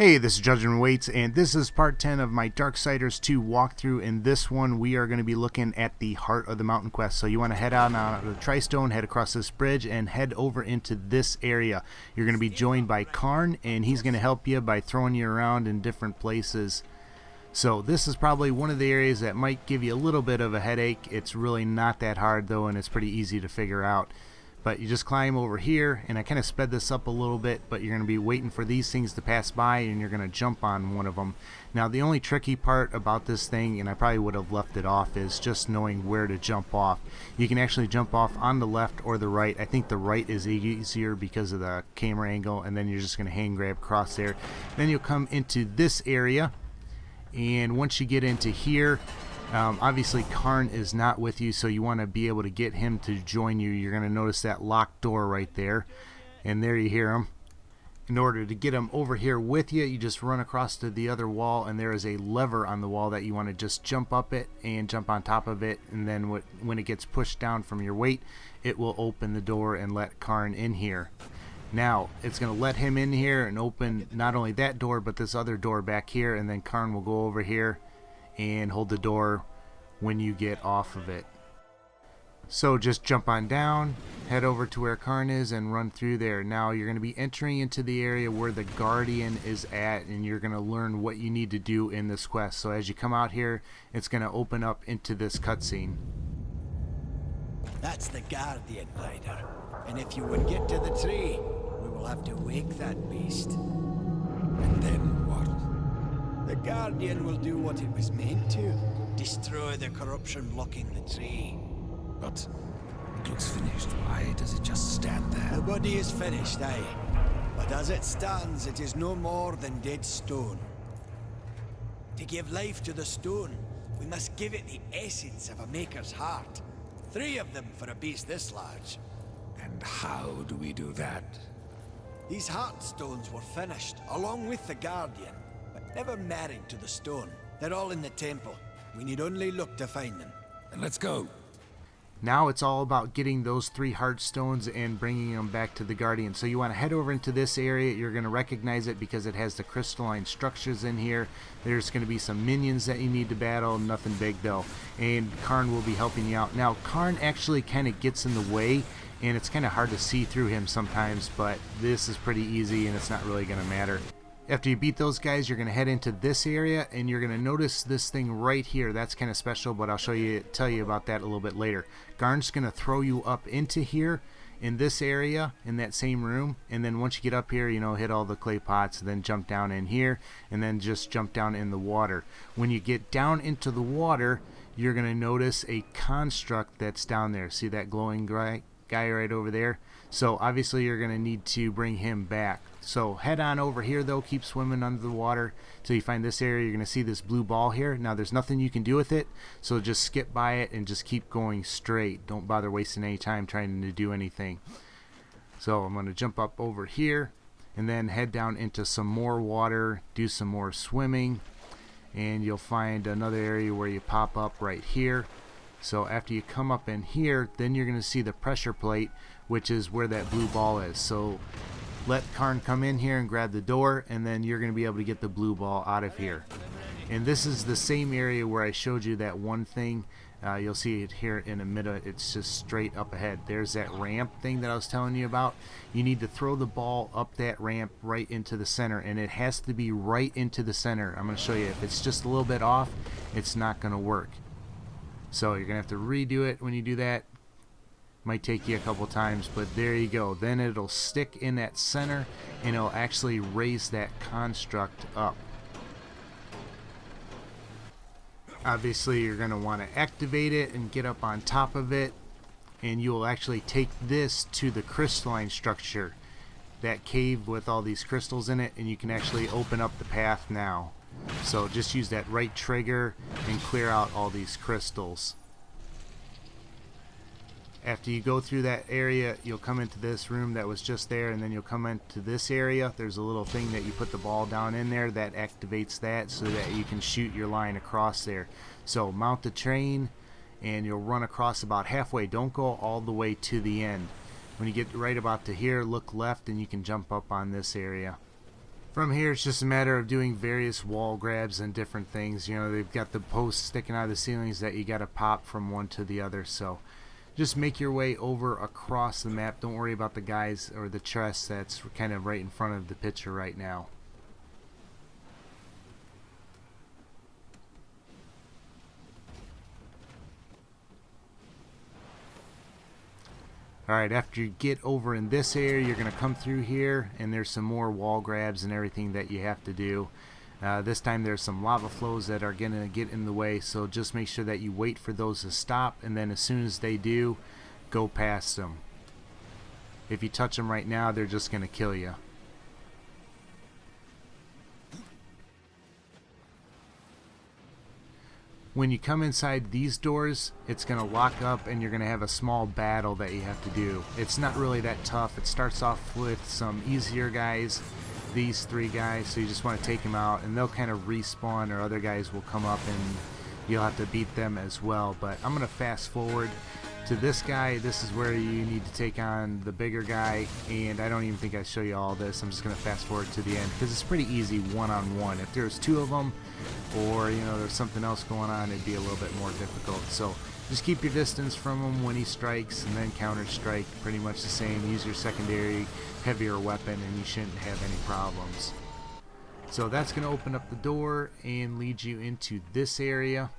Hey, this is Judgment Waits, and this is part 10 of my Darksiders 2 walkthrough. In this one, we are going to be looking at the Heart of the Mountain quest. So you want to head out on the Tristone, head across this bridge, and head over into this area. You're going to be joined by Karn, and he's going to help you by throwing you around in different places. So this is probably one of the areas that might give you a little bit of a headache. It's really not that hard, though, and it's pretty easy to figure out. But you just climb over here, and I kind of sped this up a little bit, but you're going to be waiting for these things to pass by, and you're going to jump on one of them. Now, the only tricky part about this thing, and I probably would have left it off, is just knowing where to jump off. You can actually jump off on the left or the right. I think the right is easier because of the camera angle, and then you're just going to hand grab across there. Then you'll come into this area, and once you get into here, obviously Karn is not with you, so you want to be able to get him to join you. You're going to notice that locked door right there, and there you hear him. In order to get him over here with you, you just run across to the other wall, and there is a lever on the wall that you want to just jump up it and jump on top of it, and then when it gets pushed down from your weight, it will open the door and let Karn in here. Now, it's going to let him in here and open not only that door, but this other door back here, and then Karn will go over here and hold the door when you get off of it. So just jump on down, head over to where Karn is, and run through there. Now you're going to be entering into the area where the Guardian is at, and you're going to learn what you need to do in this quest. So as you come out here, it's going to open up into this cutscene. That's the Guardian, Rider. And if you would get to the tree, we will have to wake that beast. And then what? The Guardian will do what it was meant to. Destroy the corruption blocking the tree. But it looks finished. Why does it just stand there? The body is finished, aye. But as it stands, it is no more than dead stone. To give life to the stone, we must give it the essence of a maker's heart. 3 of them for a beast this large. And how do we do that? These Hearthstones were finished, along with the Guardian, but never married to the stone. They're all in the temple. We need only look to find them. Then let's go. Now it's all about getting those 3 Hearthstones and bringing them back to the Guardian. So you want to head over into this area. You're going to recognize it because it has the crystalline structures in here. There's going to be some minions that you need to battle. Nothing big though. And Karn will be helping you out. Now Karn actually kind of gets in the way, and it's kind of hard to see through him sometimes, but this is pretty easy and it's not really going to matter. After you beat those guys, you're going to head into this area, and you're going to notice this thing right here. That's kind of special, but I'll tell you about that a little bit later. Garn's going to throw you up into here in this area, in that same room, and then once you get up here, hit all the clay pots, and then jump down in here, and then just jump down in the water. When you get down into the water, you're going to notice a construct that's down there. See that glowing guy right over there? So obviously you're going to need to bring him back. So head on over here though, keep swimming under the water till you find this area. You're going to see this blue ball here. Now there's nothing you can do with it, so just skip by it and just keep going straight. Don't bother wasting any time trying to do anything. So I'm going to jump up over here and then head down into some more water, do some more swimming, and you'll find another area where you pop up right here. So after you come up in here, then you're going to see the pressure plate, which is where that blue ball is. So let Karn come in here and grab the door, and then you're going to be able to get the blue ball out of here. And this is the same area where I showed you that one thing. You'll see it here in a minute. It's just straight up ahead. There's that ramp thing that I was telling you about. You need to throw the ball up that ramp right into the center, and it has to be right into the center. I'm going to show you. If it's just a little bit off, it's not going to work. So you're going to have to redo it when you do that. Might take you a couple times, but there you go. Then it'll stick in that center, and it'll actually raise that construct up. Obviously you're going to want to activate it and get up on top of it, and you'll actually take this to the crystalline structure, that cave with all these crystals in it, and you can actually open up the path now. So just use that right trigger and clear out all these crystals. After you go through that area, you'll come into this room that was just there, and then you'll come into this area. There's a little thing that you put the ball down in there that activates that so that you can shoot your line across there. So mount the train, and you'll run across about halfway. Don't go all the way to the end. When you get right about to here, look left, and you can jump up on this area. From here, it's just a matter of doing various wall grabs and different things. You know, they've got the posts sticking out of the ceilings that you got to pop from one to the other. So just make your way over across the map. Don't worry about the guys or the chest that's kind of right in front of the picture right now. Alright, after you get over in this area, you're going to come through here, and there's some more wall grabs and everything that you have to do. This time there's some lava flows that are going to get in the way, so just make sure that you wait for those to stop, and then as soon as they do, go past them. If you touch them right now, they're just going to kill you. When you come inside these doors, it's going to lock up and you're going to have a small battle that you have to do. It's not really that tough. It starts off with some easier guys, these 3 guys, so you just want to take them out and they'll kind of respawn, or other guys will come up and you'll have to beat them as well. But I'm going to fast forward to this guy. This is where you need to take on the bigger guy, and I don't even think I show you all this. I'm just going to fast forward to the end because it's pretty easy one-on-one. If there's 2 of them, or you know there's something else going on, it'd be a little bit more difficult. So just keep your distance from him when he strikes, and then counter strike, pretty much the same. Use your secondary heavier weapon and you shouldn't have any problems. So that's going to open up the door and lead you into this area.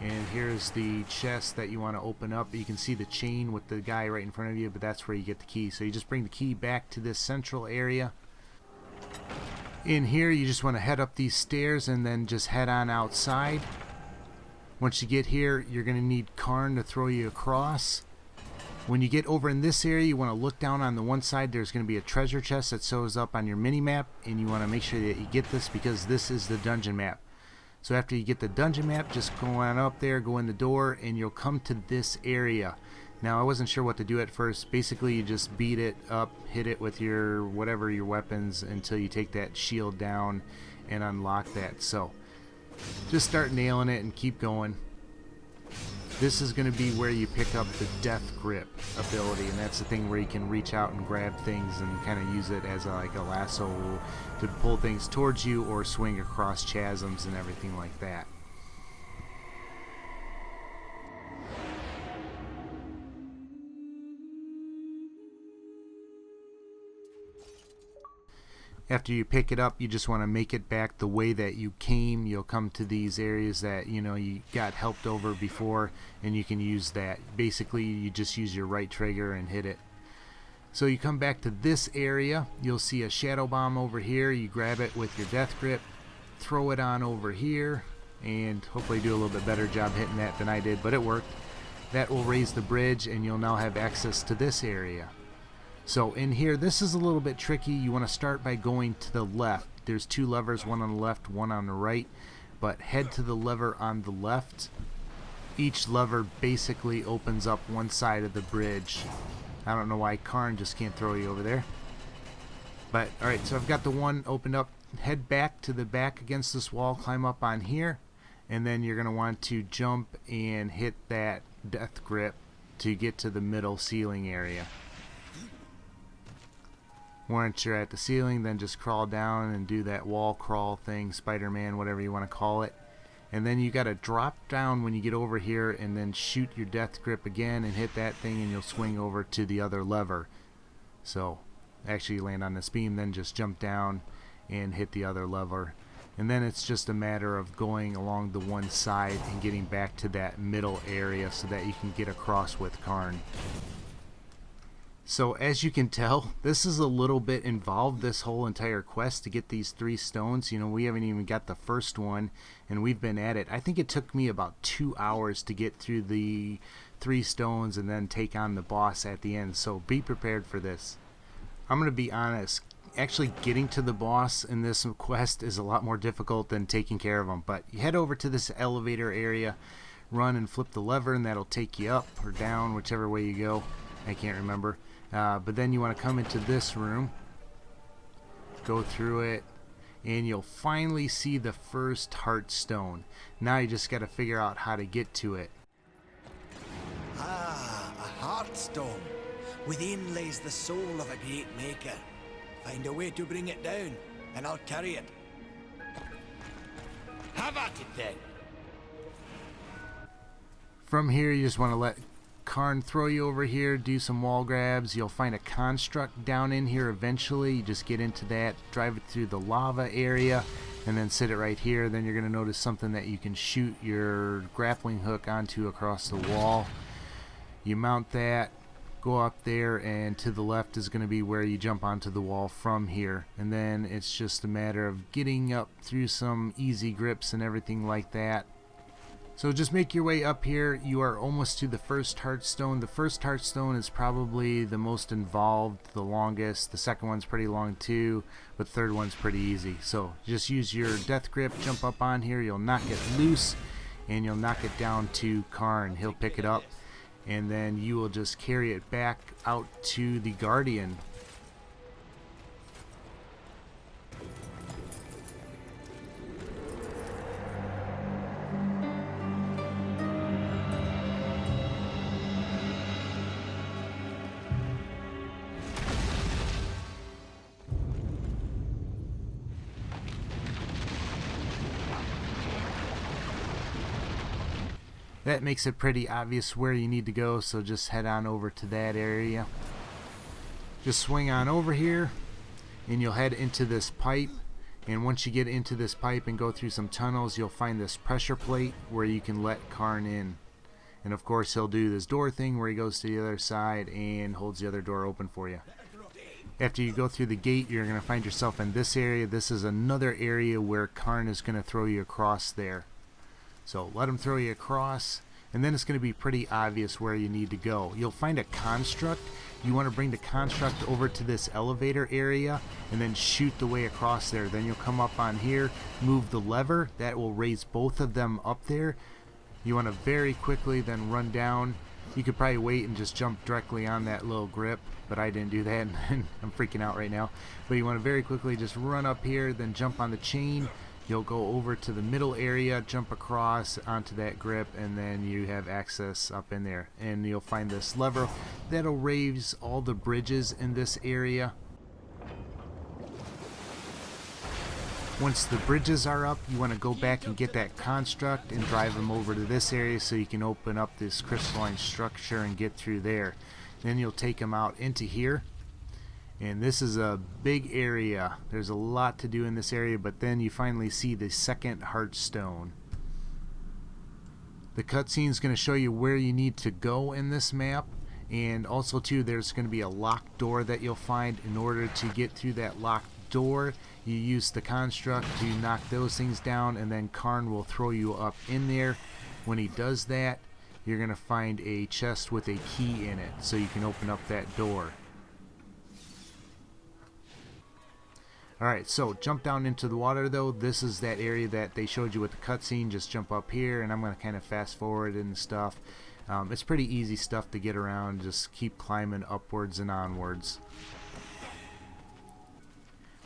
And here's the chest that you want to open up. You can see the chain with the guy right in front of you, but that's where you get the key. So you just bring the key back to this central area. In here, you just want to head up these stairs and then just head on outside. Once you get here, you're going to need Karn to throw you across. When you get over in this area, you want to look down on the one side. There's going to be a treasure chest that shows up on your mini-map, and you want to make sure that you get this because this is the dungeon map. So after you get the dungeon map, just go on up there, go in the door, and you'll come to this area. Now, I wasn't sure what to do at first. Basically, you just beat it up, hit it with your whatever your weapons until you take that shield down and unlock that. So just start nailing it and keep going. This is going to be where you pick up the death grip ability, and that's the thing where you can reach out and grab things and kind of use it as like a lasso to pull things towards you or swing across chasms and everything like that. After you pick it up, you just want to make it back the way that you came. You'll come to these areas that you got helped over before, and you can use that. Basically, you just use your right trigger and hit it. So you come back to this area. You'll see a shadow bomb over here. You grab it with your death grip, throw it on over here, and hopefully do a little bit better job hitting that than I did, but it worked. That will raise the bridge, and you'll now have access to this area. So in here, this is a little bit tricky. You want to start by going to the left. There's 2 levers, one on the left, one on the right. But head to the lever on the left. Each lever basically opens up one side of the bridge. I don't know why Karn just can't throw you over there. But alright, so I've got the one opened up. Head back to the back against this wall, climb up on here, and then you're going to want to jump and hit that death grip to get to the middle ceiling area. Once you're at the ceiling, then just crawl down and do that wall crawl thing, Spider-Man, whatever you want to call it. And then you got to drop down when you get over here and then shoot your death grip again and hit that thing, and you'll swing over to the other lever. So actually you land on this beam, then just jump down and hit the other lever. And then it's just a matter of going along the one side and getting back to that middle area so that you can get across with Karn. So as you can tell, this is a little bit involved, this whole entire quest to get these 3 stones. We haven't even got the first one, and we've been at it. I think it took me about 2 hours to get through the 3 stones and then take on the boss at the end. So be prepared for this. I'm going to be honest, actually getting to the boss in this quest is a lot more difficult than taking care of him. But you head over to this elevator area, run and flip the lever, and that'll take you up or down, whichever way you go. I can't remember. But then you want to come into this room, go through it, and you'll finally see the first Hearthstone. Now you just got to figure out how to get to it. Ah, a Hearthstone. Within lays the soul of a great maker. Find a way to bring it down, and I'll carry it. Have at it then. From here, you just want to let Karn throw you over here, do some wall grabs. You'll find a construct down in here eventually. You just get into that, drive it through the lava area, and then sit it right here. Then you're going to notice something that you can shoot your grappling hook onto across the wall. You mount that, go up there, and to the left is going to be where you jump onto the wall from here. And then it's just a matter of getting up through some easy grips and everything like that. So just make your way up here. You are almost to the first Hearthstone. The first Hearthstone is probably the most involved, the longest. The second one's pretty long too, but the third one's pretty easy. So just use your death grip, jump up on here, you'll knock it loose, and you'll knock it down to Karn. He'll pick it up, and then you will just carry it back out to the Guardian. That makes it pretty obvious where you need to go, so just head on over to that area. Just swing on over here, and you'll head into this pipe. And once you get into this pipe and go through some tunnels, you'll find this pressure plate where you can let Karn in. And of course, he'll do this door thing where he goes to the other side and holds the other door open for you. After you go through the gate, you're going to find yourself in this area. This is another area where Karn is going to throw you across there. So let him throw you across, and then it's going to be pretty obvious where you need to go. You'll find a construct. You want to bring the construct over to this elevator area and then shoot the way across there. Then you'll come up on here, move the lever. That will raise both of them up there. You want to very quickly then run down. You could probably wait and just jump directly on that little grip, but I didn't do that, and I'm freaking out right now. But you want to very quickly just run up here, then jump on the chain. You'll go over to the middle area, jump across onto that grip, and then you have access up in there. And you'll find this lever that'll raise all the bridges in this area. Once the bridges are up, you want to go back and get that construct and drive them over to this area so you can open up this crystalline structure and get through there. Then you'll take them out into here. And this is a big area. There's a lot to do in this area, but then you finally see the second Hearthstone. The cutscene is going to show you where you need to go in this map, and also too there's going to be a locked door that you'll find. In order to get through that locked door, you use the construct to knock those things down, and then Karn will throw you up in there. When he does that, you're going to find a chest with a key in it, so you can open up that door. Alright, so jump down into the water though. This is that area that they showed you with the cutscene. Just jump up here, and I'm going to kind of fast forward and stuff. It's pretty easy stuff to get around. Just keep climbing upwards and onwards.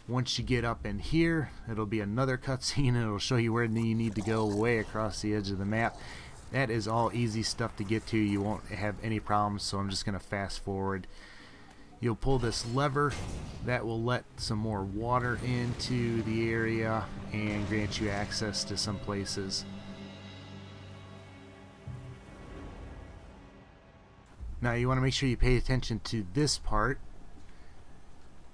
Once you get up in here, it'll be another cutscene, and it'll show you where you need to go way across the edge of the map. That is all easy stuff to get to. You won't have any problems, so I'm just going to fast forward. You'll pull this lever that will let some more water into the area and grant you access to some places. Now you want to make sure you pay attention to this part,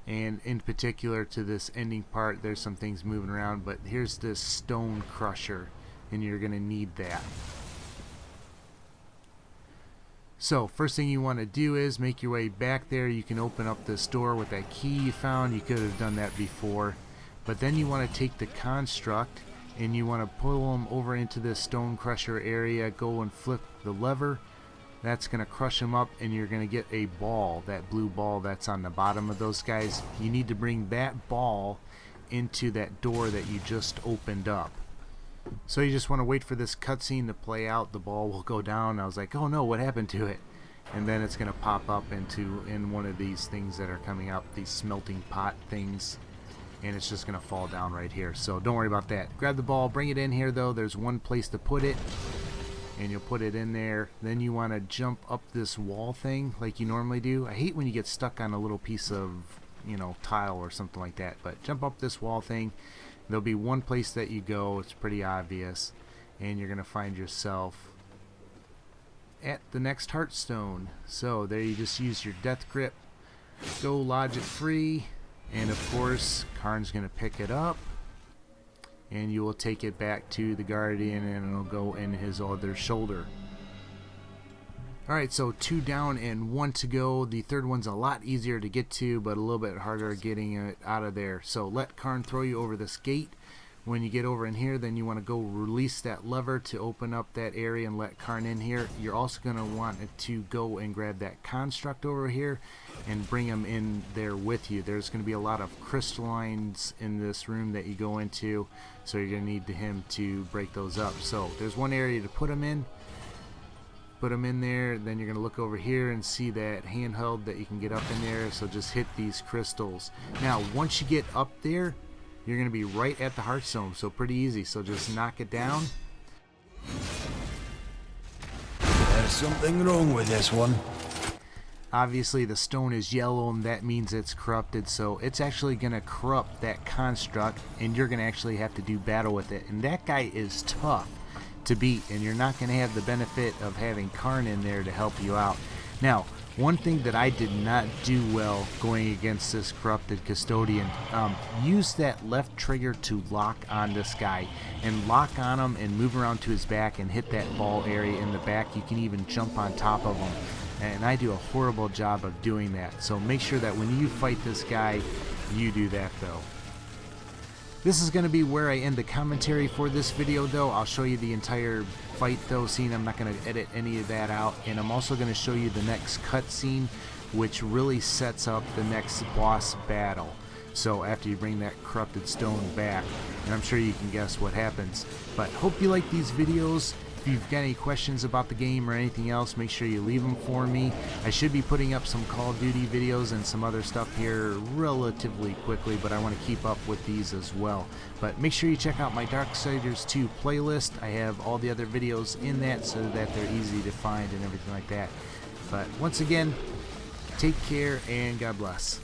and in particular to this ending part. There's some things moving around, but here's this stone crusher, and you're going to need that. So first thing you want to do is make your way back there. You can open up this door with that key you found. You could have done that before, but then you want to take the construct and you want to pull them over into this stone crusher area. Go and flip the lever. That's going to crush them up, and you're going to get a ball, that blue ball that's on the bottom of those guys. You need to bring that ball into that door that you just opened up. So you just want to wait for this cutscene to play out. The ball will go down. I was like, oh no, what happened to it? And then it's going to pop up in one of these things that are coming up, these smelting pot things, and it's just going to fall down right here. So don't worry about that. Grab the ball, bring it in here though. There's one place to put it, and you'll put it in there. Then you want to jump up this wall thing like you normally do. I hate when you get stuck on a little piece of you know, tile or something like that. But jump up this wall thing. There'll be one place that you go. It's pretty obvious, and you're gonna find yourself at the next Hearthstone. So there you just use your death grip, go lodge it free, and of course Karn's gonna pick it up, and you will take it back to the Guardian, and it'll go in his other shoulder. Alright, so 2 down and 1 to go. The third one's a lot easier to get to, but a little bit harder getting it out of there. So let Karn throw you over this gate. When you get over in here, then you want to go release that lever to open up that area and let Karn in here. You're also going to want to go and grab that construct over here and bring him in there with you. There's going to be a lot of crystallines in this room that you go into, so you're going to need him to break those up. So there's one area to put him in. Put them in there, then you're going to look over here and see that handheld that you can get up in there, so just hit these crystals. Now once you get up there, you're going to be right at the Hearthstone, so pretty easy. So just knock it down. There's something wrong with this one. Obviously the stone is yellow, and that means it's corrupted, so it's actually going to corrupt that construct, and you're going to actually have to do battle with it. And that guy is tough to beat, and you're not going to have the benefit of having Karn in there to help you out. Now, one thing that I did not do well going against this corrupted Custodian, use that left trigger to lock on this guy, and lock on him and move around to his back and hit that ball area in the back. You can even jump on top of him, and I do a horrible job of doing that. So make sure that when you fight this guy, you do that though. This is going to be where I end the commentary for this video though. I'll show you the entire fight though scene. I'm not going to edit any of that out, and I'm also going to show you the next cutscene, which really sets up the next boss battle. So after you bring that corrupted stone back, and I'm sure you can guess what happens. But hope you like these videos. If you've got any questions about the game or anything else, make sure you leave them for me. I should be putting up some Call of Duty videos and some other stuff here relatively quickly, but I want to keep up with these as well. But make sure you check out my Darksiders 2 playlist. I have all the other videos in that so that they're easy to find and everything like that. But once again, take care and God bless.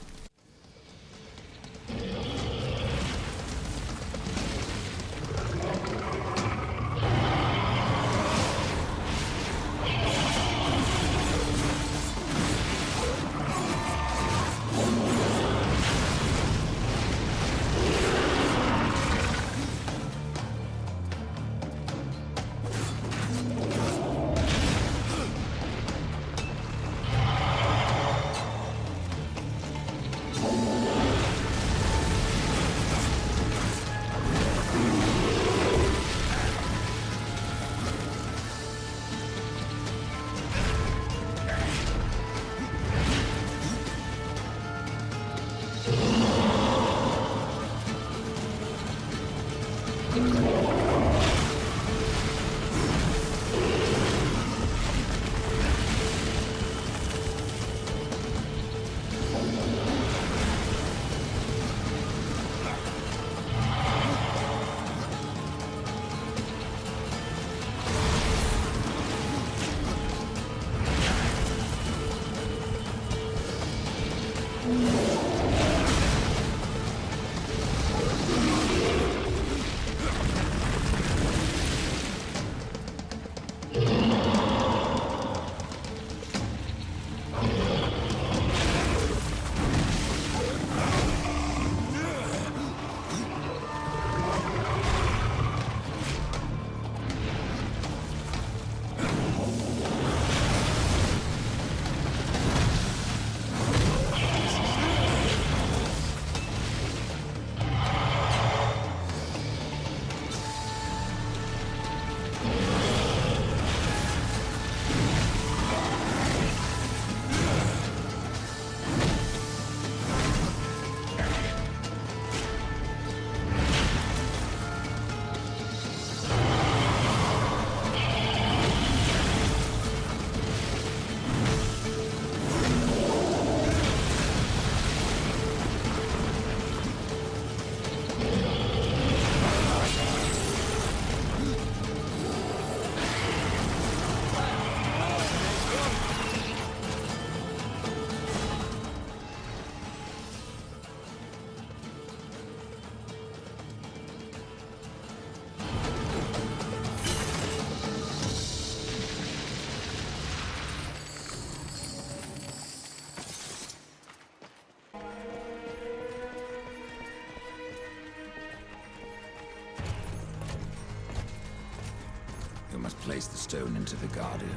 Hearthstone into the Guardian.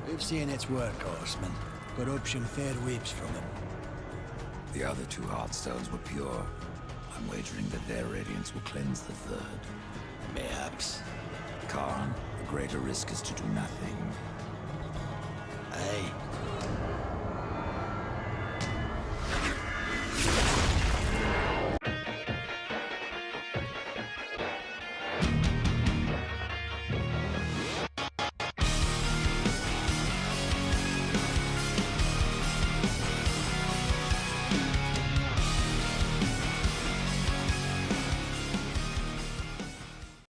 We've seen its work, Horseman. Corruption fair weeps from it. The other 2 Hearthstones were pure. I'm wagering that their radiance will cleanse the third. Mayhaps. Khan, the greater risk is to do nothing.